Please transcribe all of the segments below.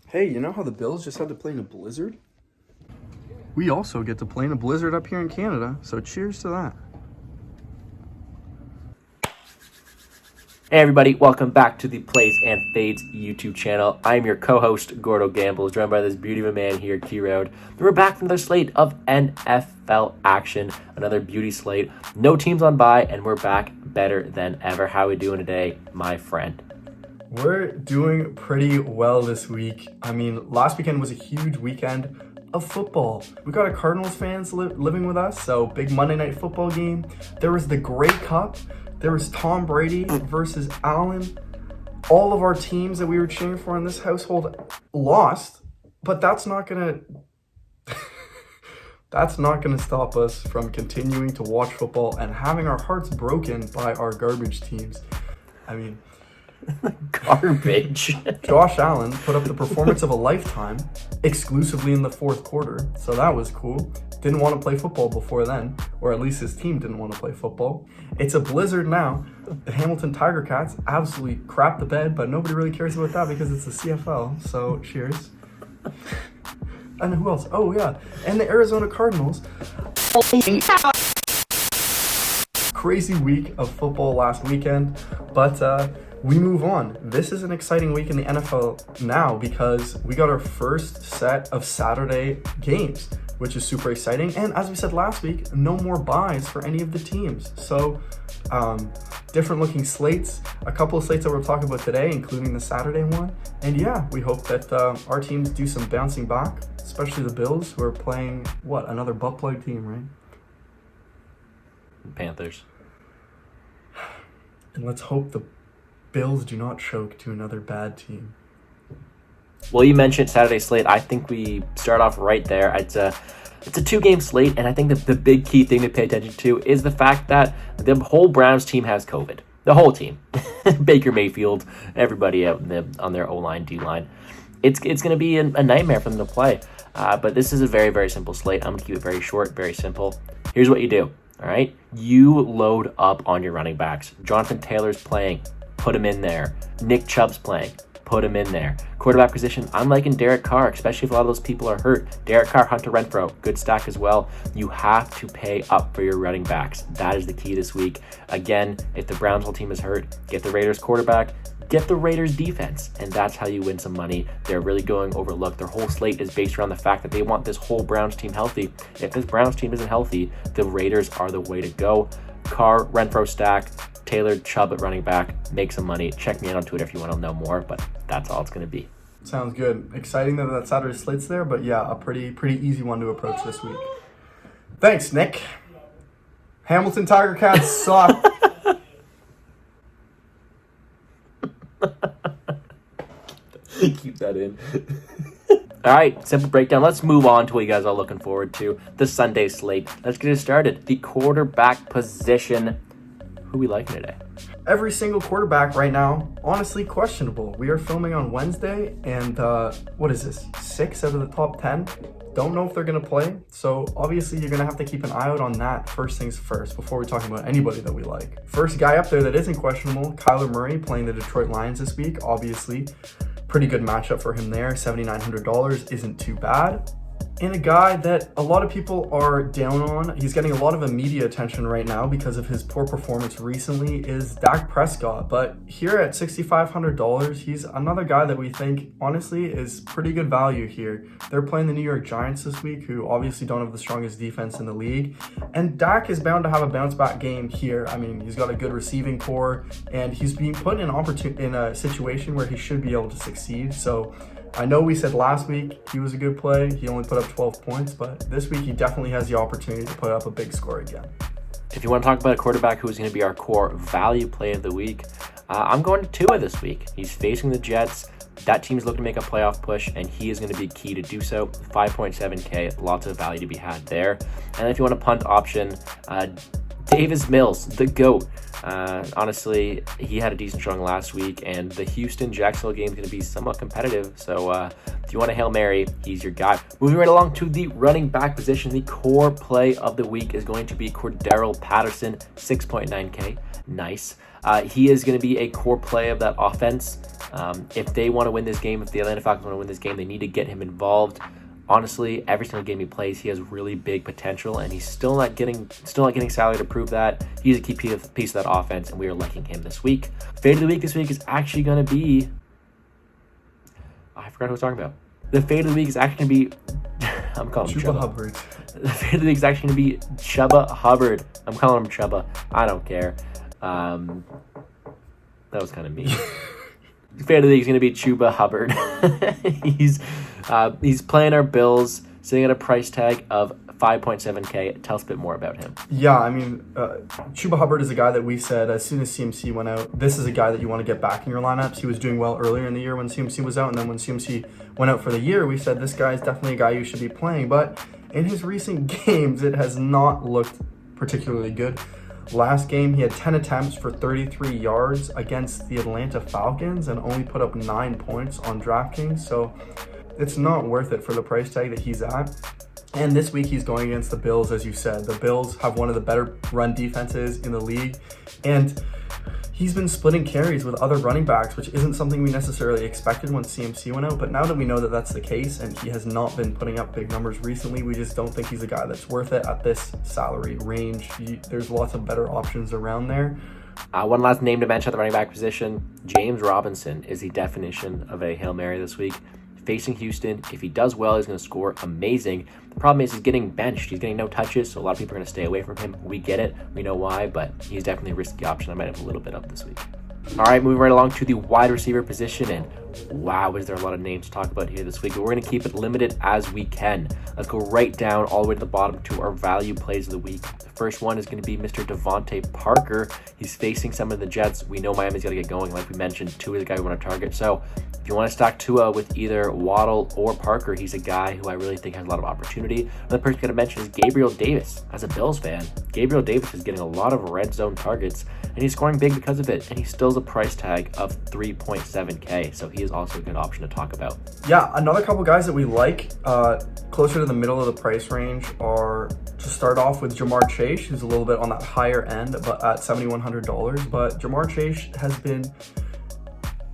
Hey, you know how the Bills just had to play in a blizzard? We also get to play in a blizzard up here in Canada, so cheers to that. Hey everybody, welcome back to the Plays and Fades YouTube channel. I'm your co-host, Gordo Gambles, joined by this beauty of a man here, Key-Road. We're back from the slate of NFL action, another beauty slate. No teams on bye, and we're back better than ever. How are we doing today, my friend? We're doing pretty well this week. I mean, last weekend was a huge weekend of football. We got a Cardinals fans living with us, so big Monday Night Football game. There was the Grey Cup. There was Tom Brady versus Allen. All of our teams that we were cheering for in this household lost, but that's not gonna stop us from continuing to watch football and having our hearts broken by our garbage teams. I mean, garbage. Josh Allen put up the performance of a lifetime exclusively in the fourth quarter, so that was cool. Didn't want to play football before then, or at least his team didn't want to play football. It's a blizzard now. The Hamilton Tiger Cats absolutely crap the bed, but nobody really cares about that because it's the CFL, so cheers. And who else? Oh yeah, and the Arizona Cardinals. Crazy week of football last weekend, but we move on. This is an exciting week in the NFL now because we got our first set of Saturday games, which is super exciting. And as we said last week, no more buys for any of the teams. So different looking slates, a couple of slates that we're talking about today, including the Saturday one. And yeah, we hope that our teams do some bouncing back, especially the Bills, who are playing, another butt plug team, right? Panthers. And let's hope the Bills do not choke to another bad team. Well, you mentioned Saturday slate. I think we start off right there. It's a two-game slate, and I think the big key thing to pay attention to is the fact that the whole Browns team has COVID. The whole team. Baker Mayfield, everybody out on their O-line, D-line. It's going to be a nightmare for them to play. But this is a very, very simple slate. I'm going to keep it very short, very simple. Here's what you do, all right? You load up on your running backs. Jonathan Taylor's playing. Put him in there. Nick Chubb's playing. Put him in there. Quarterback position, I'm liking Derek Carr, especially if a lot of those people are hurt. Derek Carr, Hunter Renfrow, good stack as well. You have to pay up for your running backs. That is the key this week. Again, if the Browns whole team is hurt, get the Raiders quarterback, get the Raiders defense, and that's how you win some money. They're really going overlooked. Their whole slate is based around the fact that they want this whole Browns team healthy. If this Browns team isn't healthy, the Raiders are the way to go. Carr, Renfrow stack, Taylor, Chubb at running back, make some money. Check me out on Twitter if you want to know more, but that's all it's going to be. Sounds good. Exciting that Saturday slate's there, but yeah, a pretty easy one to approach this week. Thanks, Nick. Hamilton Tiger Cats suck. Keep that in. All right, simple breakdown. Let's move on to what you guys are looking forward to, the Sunday slate. Let's get it started. The quarterback position. Who we liking today? Every single quarterback right now, honestly questionable. We are filming on Wednesday, and what is this? 6 out of the top 10? Don't know if they're going to play, so obviously you're going to have to keep an eye out on that first things first before we're talking about anybody that we like. First guy up there that isn't questionable, Kyler Murray playing the Detroit Lions this week, obviously. Pretty good matchup for him there. $7,900 isn't too bad. And a guy that a lot of people are down on, he's getting a lot of media attention right now because of his poor performance recently, is Dak Prescott. But here at $6,500, he's another guy that we think, honestly, is pretty good value here. They're playing the New York Giants this week, who obviously don't have the strongest defense in the league. And Dak is bound to have a bounce-back game here. I mean, he's got a good receiving core, and he's being put in a situation where he should be able to succeed. So I know we said last week he was a good play. He only put up 12 points, but this week he definitely has the opportunity to put up a big score again. If you want to talk about a quarterback who's going to be our core value play of the week, I'm going to Tua this week. He's facing the Jets. That team's looking to make a playoff push, and he is going to be key to do so. 5.7K, lots of value to be had there. And if you want a punt option, Davis Mills, the GOAT. Honestly, he had a decent showing last week, and the Houston-Jacksonville game is going to be somewhat competitive, so if you want a Hail Mary, he's your guy. Moving right along to the running back position, the core play of the week is going to be Cordarrelle Patterson, 6.9K. Nice. He is going to be a core play of that offense. If they want to win this game, if the Atlanta Falcons want to win this game, they need to get him involved. Honestly, every single game he plays, he has really big potential, and he's still not getting salary to prove that. He's a key piece of that offense, and we are liking him this week. Fade of the week this week is actually going to be... I forgot who I was talking about. The fade of the week is actually going to be... I'm calling him Chuba Hubbard. The fade of the week is actually going to be Chuba Hubbard. I'm calling him Chuba. I don't care. That was kind of mean. The fade of the week is going to be Chuba Hubbard. He's playing our Bills, sitting at a price tag of 5.7K. Tell us a bit more about him. Yeah, I mean, Chuba Hubbard is a guy that we said as soon as CMC went out, this is a guy that you want to get back in your lineups. He was doing well earlier in the year when CMC was out, and then when CMC went out for the year, we said this guy is definitely a guy you should be playing. But in his recent games, it has not looked particularly good. Last game, he had 10 attempts for 33 yards against the Atlanta Falcons and only put up 9 points on DraftKings. So it's not worth it for the price tag that he's at. And this week he's going against the Bills, as you said. The Bills have one of the better run defenses in the league. And he's been splitting carries with other running backs, which isn't something we necessarily expected when CMC went out. But now that we know that that's the case and he has not been putting up big numbers recently, we just don't think he's a guy that's worth it at this salary range. There's lots of better options around there. One last name to mention at the running back position, James Robinson is the definition of a Hail Mary this week. Facing Houston, if he does well, he's going to score amazing. The problem is he's getting benched. He's getting no touches, so a lot of people are going to stay away from him. We get it. We know why, but he's definitely a risky option. I might have a little bit up this week. All right, moving right along to the wide receiver position, and wow, is there a lot of names to talk about here this week, but we're going to keep it limited as we can. Let's go right down all the way to the bottom to our value plays of the week. The first one is going to be Mr. Devontae Parker. He's facing some of the Jets. We know Miami's got to get going. Like we mentioned, Tua is the guy we want to target. So if you want to stack Tua with either Waddle or Parker, he's a guy who I really think has a lot of opportunity. Another person I'm going to mention is Gabriel Davis. As a Bills fan, Gabriel Davis is getting a lot of red zone targets, and he's scoring big because of it, and he still has a price tag of 3.7K, so he is also a good option to talk about. Yeah, another couple guys that we like closer to the middle of the price range are, to start off with, Jamar Chase, who's a little bit on that higher end, but at $7,100. But Jamar Chase has been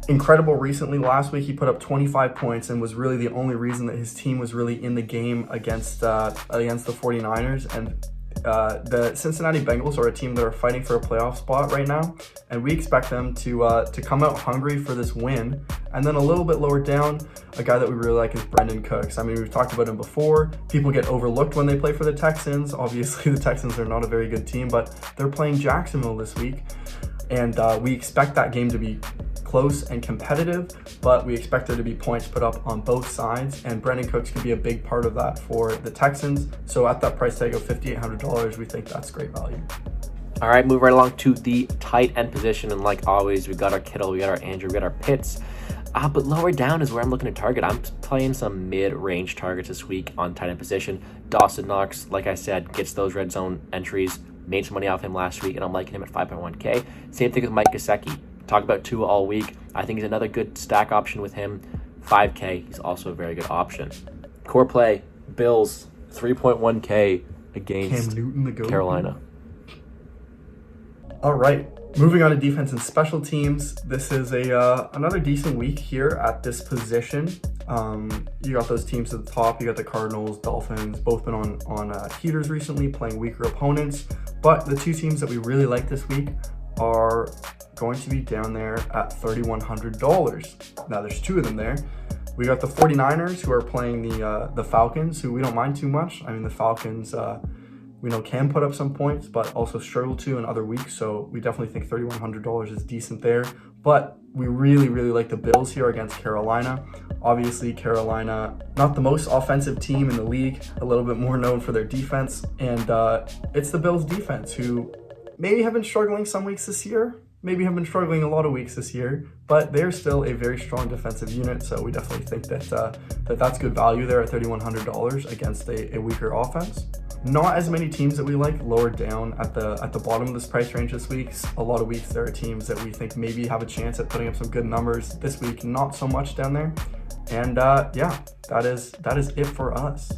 incredible recently. Last week he put up 25 points and was really the only reason that his team was really in the game against the 49ers. And the Cincinnati Bengals are a team that are fighting for a playoff spot right now, and we expect them to come out hungry for this win. And then a little bit lower down, a guy that we really like is Brandon Cooks. I mean, we've talked about him before. People get overlooked when they play for the Texans. Obviously, the Texans are not a very good team, but they're playing Jacksonville this week, and we expect that game to be close and competitive, but we expect there to be points put up on both sides, and Brandon Cooks could be a big part of that for the Texans. So at that price tag of $5,800, we think that's great value. All right, move right along to the tight end position, and like always, we got our Kittle, we got our Andrew, we got our Pitts. But lower down is where I'm looking to target. I'm playing some mid-range targets this week on tight end position. Dawson Knox, like I said, gets those red zone entries. Made some money off him last week, and I'm liking him at 5.1K. Same thing with Mike Gesicki. Talk about Tua all week. I think he's another good stack option with him. 5K, he's also a very good option. Core play, Bills, 3.1K against Cam Newton, the GOAT. Carolina. All right, moving on to defense and special teams. This is another decent week here at this position. You got those teams at the top. You got the Cardinals, Dolphins, both been on heaters recently, playing weaker opponents. But the two teams that we really like this week are going to be down there at $3,100. Now there's two of them there. We got the 49ers, who are playing the Falcons, who we don't mind too much. I mean, the Falcons we know can put up some points, but also struggle to in other weeks. So we definitely think $3,100 is decent there. But we really, really like the Bills here against Carolina. Obviously, Carolina, not the most offensive team in the league, a little bit more known for their defense. And it's the Bills defense, who maybe have been struggling some weeks this year, maybe have been struggling a lot of weeks this year, but they're still a very strong defensive unit. So we definitely think that that's good value there at $3,100 against a weaker offense. Not as many teams that we like lower down at the bottom of this price range this week. A lot of weeks there are teams that we think maybe have a chance at putting up some good numbers. This week, not so much down there. And yeah, that is it for us.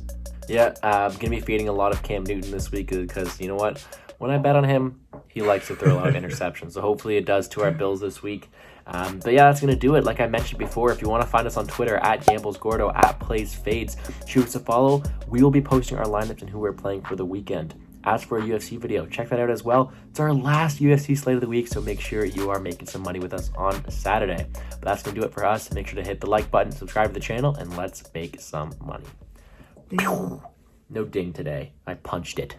Yeah, I'm going to be feeding a lot of Cam Newton this week because, you know what? When I bet on him, he likes to throw a lot of interceptions. So hopefully it does to our Bills this week. But yeah, that's going to do it. Like I mentioned before, if you want to find us on Twitter, @GamblesGordo, @PlaysFades, shoot us a follow. We will be posting our lineups and who we're playing for the weekend. As for a UFC video, check that out as well. It's our last UFC slate of the week, so make sure you are making some money with us on Saturday. But that's going to do it for us. Make sure to hit the like button, subscribe to the channel, and let's make some money. No ding today. I punched it.